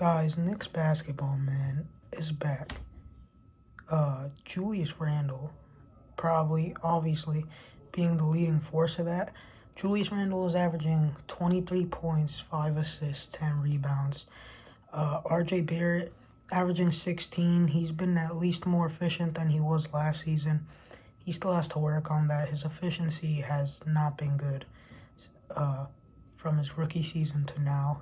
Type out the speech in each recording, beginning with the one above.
Guys, Knicks basketball, man, is back. Julius Randle, obviously, being the leading force of that. Julius Randle is averaging 23 points, 5 assists, 10 rebounds. RJ Barrett averaging 16. He's been at least more efficient than he was last season. He still has to work on that. His efficiency has not been good from his rookie season to now.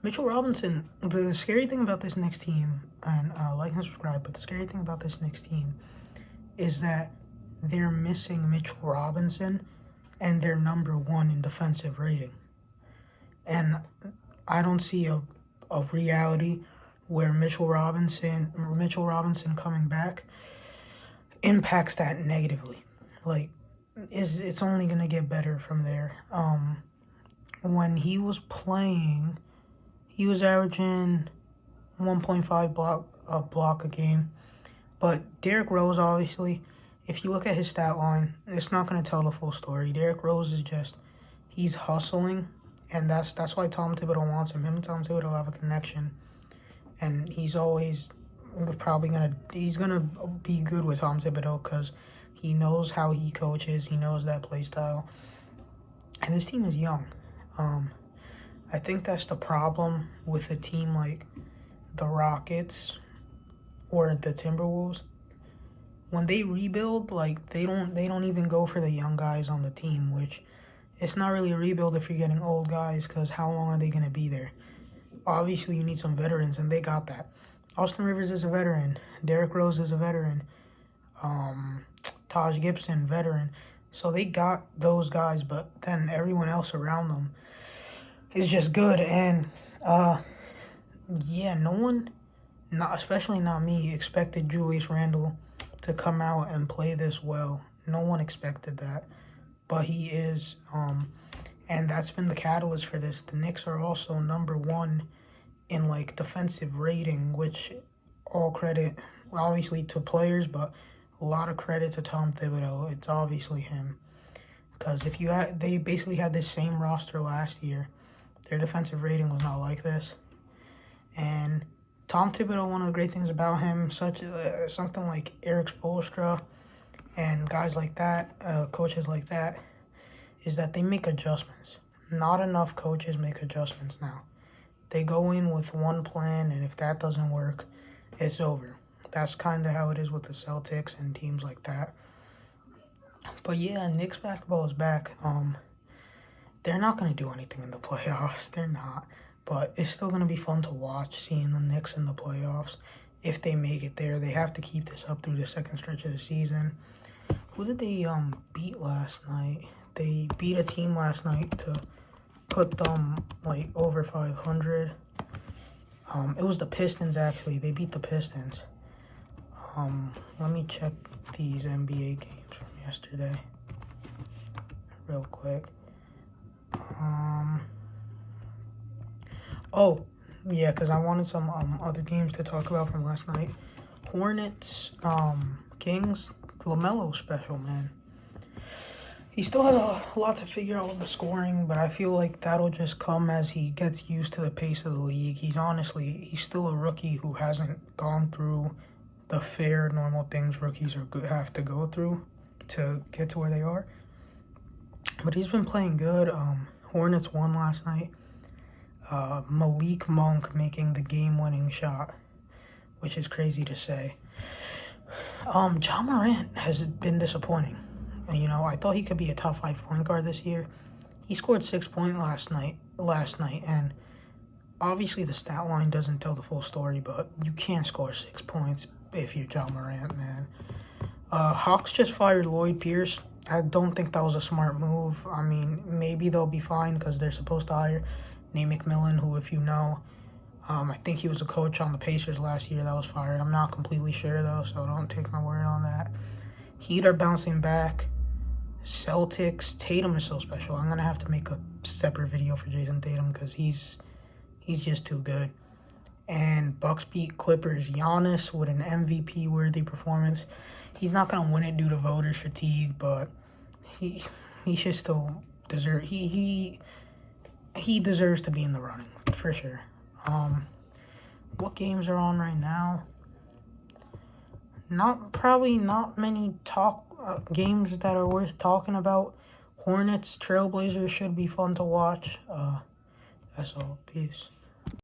Mitchell Robinson, the scary thing about this Knicks team, and like and subscribe, but the scary thing about this Knicks team is that they're missing Mitchell Robinson and they're number one in defensive rating. And I don't see a reality where Mitchell Robinson coming back impacts that negatively. Like, it's only going to get better from there. When he was playing, he was averaging 1.5 block a game. But Derrick Rose, obviously, if you look at his stat line, it's not going to tell the full story. Derrick Rose is he's hustling, and that's why Tom Thibodeau wants him. Him and Tom Thibodeau have a connection, and he's always he's gonna be good with Tom Thibodeau because he knows how he coaches. He knows that play style, and this team is young. I think that's the problem with a team like the Rockets or the Timberwolves. When they rebuild, like they don't even go for the young guys on the team, which it's not really a rebuild if you're getting old guys, because how long are they going to be there? Obviously, you need some veterans, and they got that. Austin Rivers is a veteran. Derrick Rose is a veteran. Taj Gibson, veteran. So they got those guys, but then everyone else around them is just good. And, no one, especially not me, expected Julius Randle to come out and play this well. No one expected that. But he is, and that's been the catalyst for this. The Knicks are also number one in, defensive rating, which all credit, obviously, to players, but a lot of credit to Tom Thibodeau. It's obviously him. Because they basically had this same roster last year. Their defensive rating was not like this. And Tom Thibodeau, one of the great things about him, something like Eric Spoelstra and guys like that, coaches like that, is that they make adjustments. Not enough coaches make adjustments now. They go in with one plan, and if that doesn't work, it's over. That's kind of how it is with the Celtics and teams like that. But yeah, Knicks basketball is back. They're not going to do anything in the playoffs. They're not. But it's still going to be fun to watch, seeing the Knicks in the playoffs. If they make it there, they have to keep this up through the second stretch of the season. Who did they beat last night? They beat a team last night to put them over 500. It was the Pistons, actually. They beat the Pistons. Let me check these NBA games from yesterday real quick. Because I wanted some other games to talk about from last night. Hornets, Kings, LaMelo special, man. He still has a lot to figure out with the scoring, but I feel like that'll just come as he gets used to the pace of the league. He's still a rookie who hasn't gone through the fair, normal things rookies have to go through to get to where they are. But he's been playing good. Hornets won last night. Malik Monk making the game-winning shot, which is crazy to say. Ja Morant has been disappointing. And, I thought he could be a top 5 point guard this year. He scored 6 points last night, and obviously the stat line doesn't tell the full story, but you can't score 6 points if you're Ja Morant, man. Hawks just fired Lloyd Pierce. I don't think that was a smart move. I mean, maybe they'll be fine because they're supposed to hire Nate McMillan, who, if you know, I think he was a coach on the Pacers last year that was fired. I'm not completely sure, though, so don't take my word on that. Heat are bouncing back. Celtics, Tatum is so special. I'm going to have to make a separate video for Jason Tatum because he's just too good. And Bucks beat Clippers. Giannis with an MVP-worthy performance. He's not going to win it due to voters' fatigue, but he should still deserve... He deserves to be in the running, for sure. What games are on right now? Probably not many games that are worth talking about. Hornets, Trailblazers should be fun to watch. That's all. Peace.